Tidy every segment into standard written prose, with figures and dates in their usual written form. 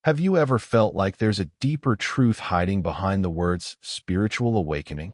Have you ever felt like there's a deeper truth hiding behind the words spiritual awakening?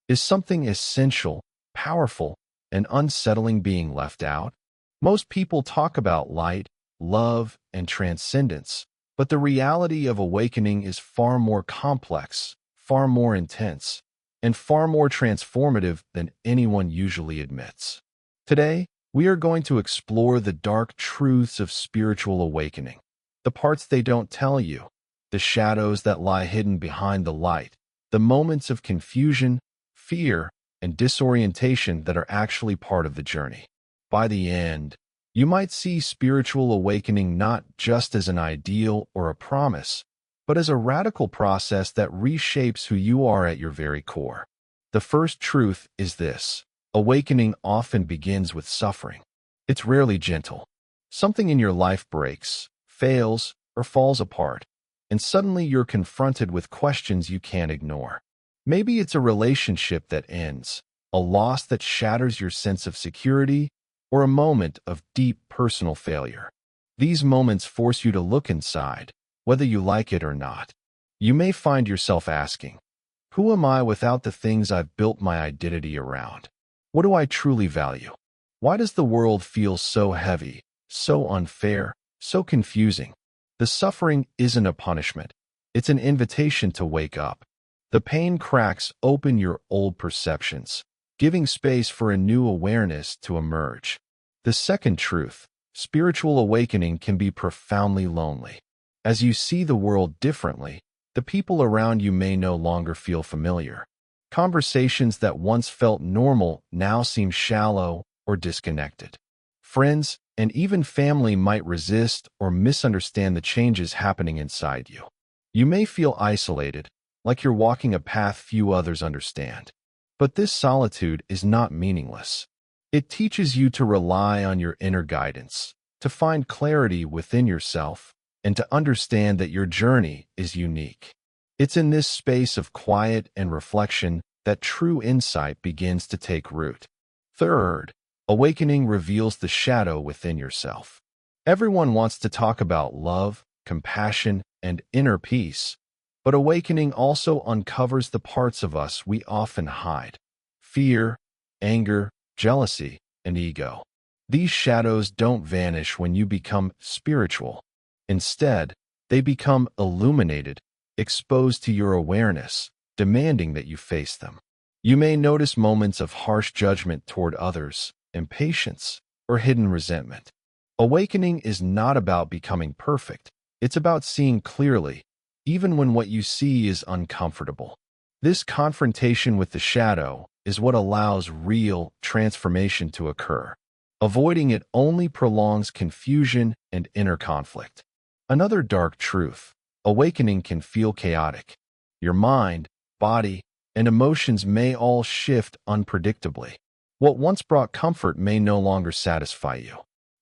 Is something essential, powerful, and unsettling being left out? Most people talk about light, love, and transcendence, but the reality of awakening is far more complex, far more intense, and far more transformative than anyone usually admits. Today, we are going to explore the dark truths of spiritual awakening, the parts they don't tell you, the shadows that lie hidden behind the light, the moments of confusion, fear, and disorientation that are actually part of the journey. By the end, you might see spiritual awakening not just as an ideal or a promise, but as a radical process that reshapes who you are at your very core. The first truth is this: awakening often begins with suffering. It's rarely gentle. Something in your life breaks, fails, or falls apart, and suddenly you're confronted with questions you can't ignore. Maybe it's a relationship that ends, a loss that shatters your sense of security, or a moment of deep personal failure. These moments force you to look inside, whether you like it or not. You may find yourself asking, who am I without the things I've built my identity around? What do I truly value? Why does the world feel so heavy, so unfair, so confusing? The suffering isn't a punishment. It's an invitation to wake up. The pain cracks open your old perceptions, giving space for a new awareness to emerge. The second truth: spiritual awakening can be profoundly lonely. As you see the world differently, the people around you may no longer feel familiar. Conversations that once felt normal now seem shallow or disconnected. Friends and even family might resist or misunderstand the changes happening inside you. You may feel isolated, like you're walking a path few others understand. But this solitude is not meaningless. It teaches you to rely on your inner guidance, to find clarity within yourself, and to understand that your journey is unique. It's in this space of quiet and reflection that true insight begins to take root. Third, awakening reveals the shadow within yourself. Everyone wants to talk about love, compassion, and inner peace, but awakening also uncovers the parts of us we often hide: fear, anger, jealousy, and ego. These shadows don't vanish when you become spiritual. Instead, they become illuminated, exposed to your awareness, demanding that you face them. You may notice moments of harsh judgment toward others, impatience, or hidden resentment. Awakening is not about becoming perfect. It's about seeing clearly, even when what you see is uncomfortable. This confrontation with the shadow is what allows real transformation to occur. Avoiding it only prolongs confusion and inner conflict. Another dark truth: awakening can feel chaotic. Your mind, body, and emotions may all shift unpredictably. What once brought comfort may no longer satisfy you.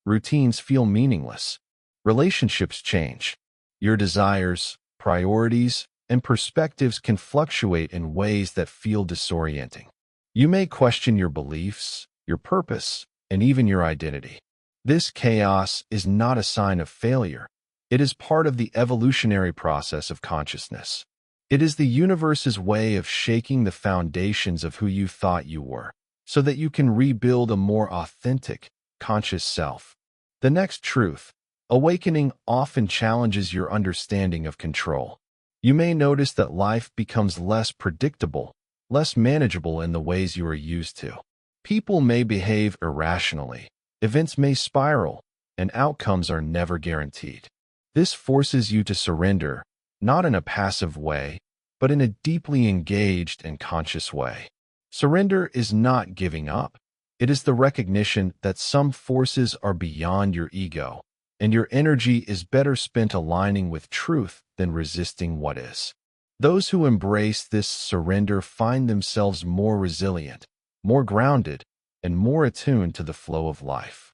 Routines feel meaningless. Relationships change. Your desires, priorities, and perspectives can fluctuate in ways that feel disorienting. You may question your beliefs, your purpose, and even your identity. This chaos is not a sign of failure. It is part of the evolutionary process of consciousness. It is the universe's way of shaking the foundations of who you thought you were, so that you can rebuild a more authentic, conscious self. The next truth: awakening often challenges your understanding of control. You may notice that life becomes less predictable, less manageable in the ways you are used to. People may behave irrationally, events may spiral, and outcomes are never guaranteed. This forces you to surrender, not in a passive way, but in a deeply engaged and conscious way. Surrender is not giving up. It is the recognition that some forces are beyond your ego, and your energy is better spent aligning with truth than resisting what is. Those who embrace this surrender find themselves more resilient, more grounded, and more attuned to the flow of life.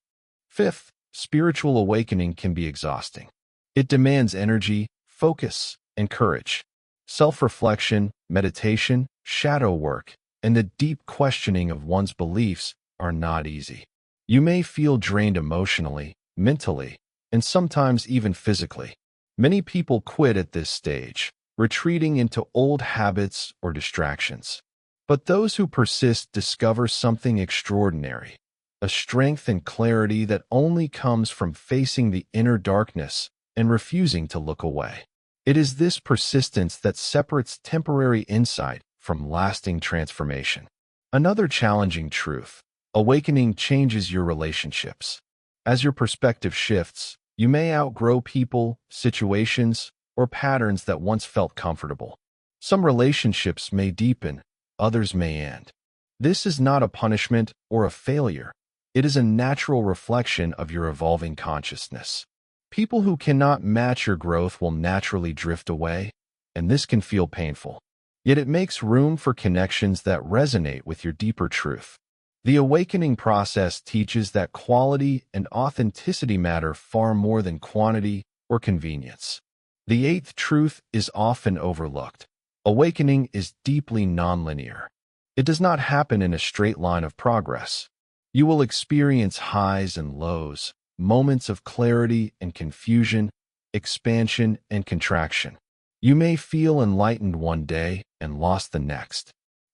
Fifth, spiritual awakening can be exhausting. It demands energy, focus, and courage. Self-reflection, meditation, shadow work, and the deep questioning of one's beliefs are not easy. You may feel drained emotionally, mentally, and sometimes even physically. Many people quit at this stage, retreating into old habits or distractions. But those who persist discover something extraordinary, a strength and clarity that only comes from facing the inner darkness and refusing to look away. It is this persistence that separates temporary insight from lasting transformation. Another challenging truth: awakening changes your relationships. As your perspective shifts, you may outgrow people, situations, or patterns that once felt comfortable. Some relationships may deepen, others may end. This is not a punishment or a failure. It is a natural reflection of your evolving consciousness. People who cannot match your growth will naturally drift away, and this can feel painful. Yet it makes room for connections that resonate with your deeper truth. The awakening process teaches that quality and authenticity matter far more than quantity or convenience. The eighth truth is often overlooked. Awakening is deeply nonlinear. It does not happen in a straight line of progress. You will experience highs and lows, moments of clarity and confusion, expansion and contraction. You may feel enlightened one day and lost the next.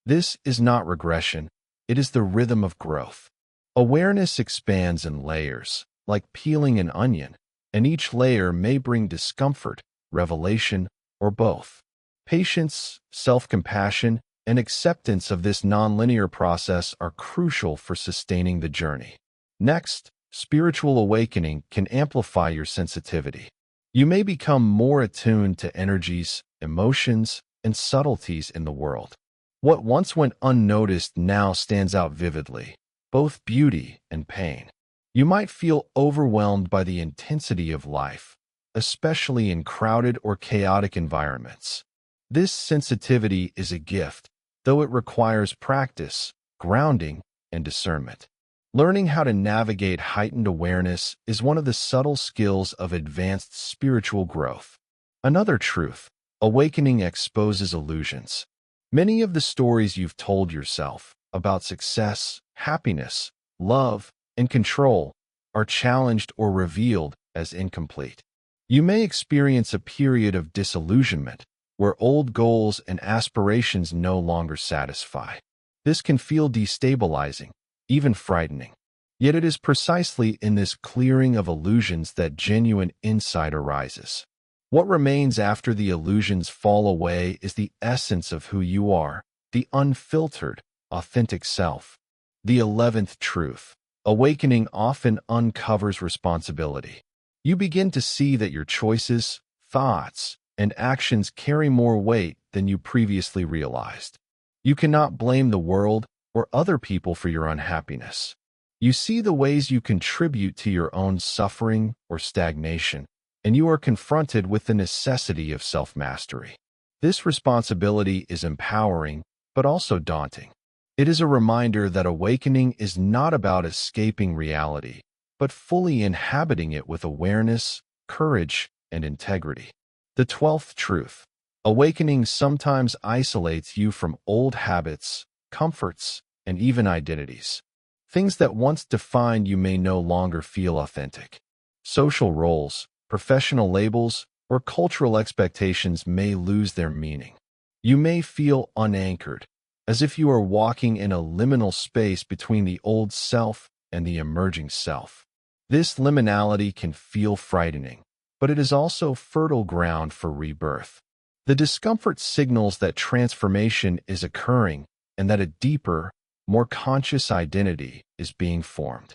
This is not regression, it is the rhythm of growth. Awareness expands in layers, like peeling an onion, and each layer may bring discomfort, revelation, or both. Patience, self-compassion, and acceptance of this nonlinear process are crucial for sustaining the journey. Next, spiritual awakening can amplify your sensitivity. You may become more attuned to energies, emotions, and subtleties in the world. What once went unnoticed now stands out vividly, both beauty and pain. You might feel overwhelmed by the intensity of life, especially in crowded or chaotic environments. This sensitivity is a gift, though it requires practice, grounding, and discernment. Learning how to navigate heightened awareness is one of the subtle skills of advanced spiritual growth. Another truth: awakening exposes illusions. Many of the stories you've told yourself about success, happiness, love, and control are challenged or revealed as incomplete. You may experience a period of disillusionment, where old goals and aspirations no longer satisfy. This can feel destabilizing, even frightening. Yet it is precisely in this clearing of illusions that genuine insight arises. What remains after the illusions fall away is the essence of who you are, the unfiltered, authentic self. The 11th truth: awakening often uncovers responsibility. You begin to see that your choices, thoughts, and actions carry more weight than you previously realized. You cannot blame the world or other people for your unhappiness. You see the ways you contribute to your own suffering or stagnation, and you are confronted with the necessity of self-mastery. This responsibility is empowering, but also daunting. It is a reminder that awakening is not about escaping reality, but fully inhabiting it with awareness, courage, and integrity. The 12th truth: awakening sometimes isolates you from old habits, comforts, and even identities. Things that once defined you may no longer feel authentic. Social roles, professional labels, or cultural expectations may lose their meaning. You may feel unanchored, as if you are walking in a liminal space between the old self and the emerging self. This liminality can feel frightening, but it is also fertile ground for rebirth. The discomfort signals that transformation is occurring and that a deeper, more conscious identity is being formed.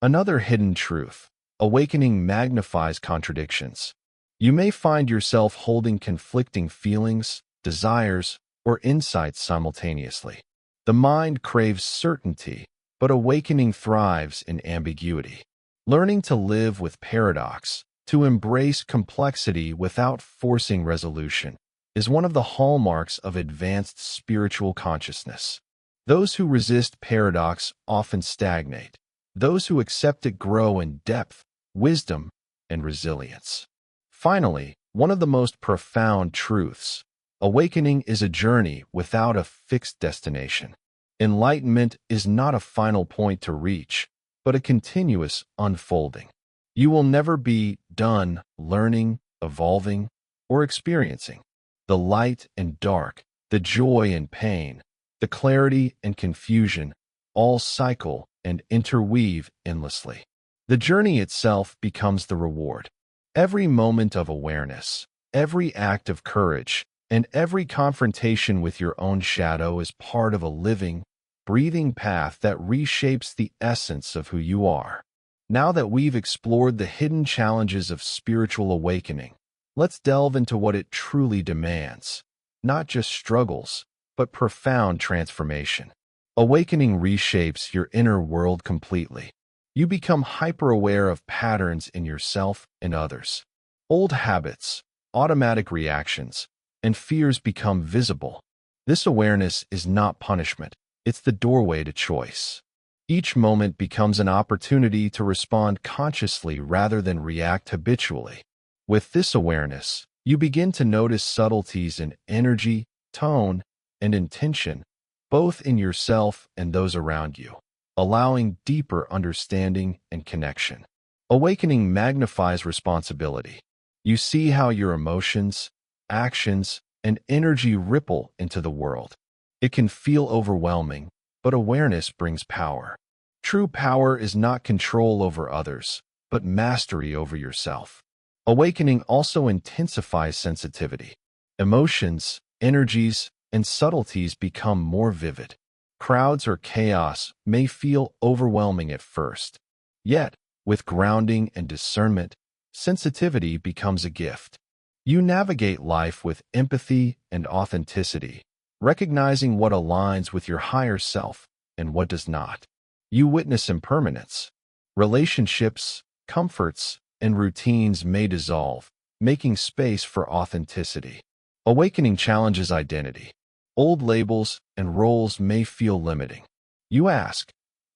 Another hidden truth: awakening magnifies contradictions. You may find yourself holding conflicting feelings, desires, or insights simultaneously. The mind craves certainty, but awakening thrives in ambiguity. Learning to live with paradox, to embrace complexity without forcing resolution, is one of the hallmarks of advanced spiritual consciousness. Those who resist paradox often stagnate. Those who accept it grow in depth, wisdom, and resilience. Finally, one of the most profound truths: awakening is a journey without a fixed destination. Enlightenment is not a final point to reach, but a continuous unfolding. You will never be done learning, evolving, or experiencing. The light and dark, the joy and pain, the clarity and confusion, all cycle and interweave endlessly. The journey itself becomes the reward. Every moment of awareness, every act of courage, and every confrontation with your own shadow is part of a living, breathing path that reshapes the essence of who you are. Now that we've explored the hidden challenges of spiritual awakening, let's delve into what it truly demands. Not just struggles, but profound transformation. Awakening reshapes your inner world completely. You become hyper-aware of patterns in yourself and others. Old habits, automatic reactions, and fears become visible. This awareness is not punishment, it's the doorway to choice. Each moment becomes an opportunity to respond consciously rather than react habitually. With this awareness, you begin to notice subtleties in energy, tone, and intention, both in yourself and those around you, allowing deeper understanding and connection. Awakening magnifies responsibility. You see how your emotions, actions, and energy ripple into the world. It can feel overwhelming, but awareness brings power. True power is not control over others, but mastery over yourself. Awakening also intensifies sensitivity. Emotions, energies, and subtleties become more vivid. Crowds or chaos may feel overwhelming at first. Yet, with grounding and discernment, sensitivity becomes a gift. You navigate life with empathy and authenticity, recognizing what aligns with your higher self and what does not. You witness impermanence. Relationships, comforts, and routines may dissolve, making space for authenticity. Awakening challenges identity. Old labels and roles may feel limiting. You ask,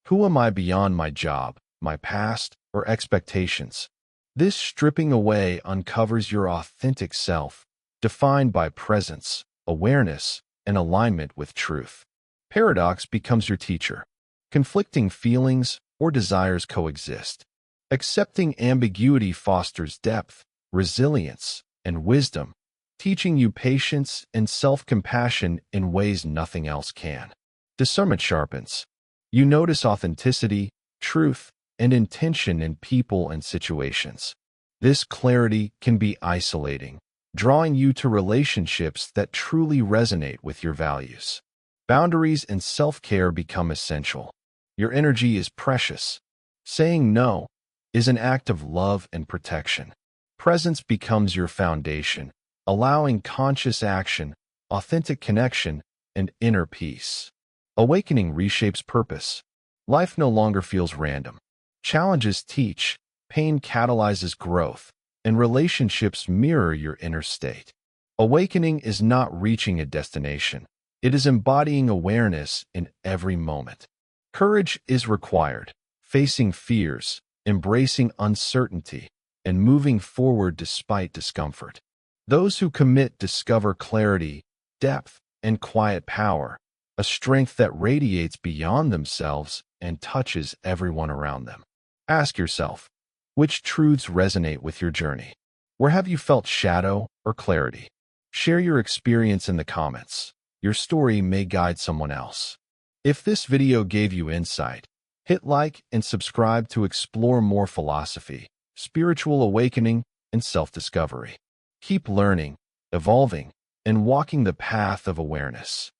who am I beyond my job, my past, or expectations? This stripping away uncovers your authentic self, defined by presence, awareness, and alignment with truth. Paradox becomes your teacher. Conflicting feelings or desires coexist. Accepting ambiguity fosters depth, resilience, and wisdom, teaching you patience and self-compassion in ways nothing else can. Discernment sharpens. You notice authenticity, truth, and intention in people and situations. This clarity can be isolating, drawing you to relationships that truly resonate with your values. Boundaries and self-care become essential. Your energy is precious. Saying no is an act of love and protection. Presence becomes your foundation, allowing conscious action, authentic connection, and inner peace. Awakening reshapes purpose. Life no longer feels random. Challenges teach, pain catalyzes growth, and relationships mirror your inner state. Awakening is not reaching a destination. It is embodying awareness in every moment. Courage is required, facing fears, embracing uncertainty, and moving forward despite discomfort. Those who commit discover clarity, depth, and quiet power, a strength that radiates beyond themselves and touches everyone around them. Ask yourself, which truths resonate with your journey? Where have you felt shadow or clarity? Share your experience in the comments. Your story may guide someone else. If this video gave you insight, hit like and subscribe to explore more philosophy, spiritual awakening, and self-discovery. Keep learning, evolving, and walking the path of awareness.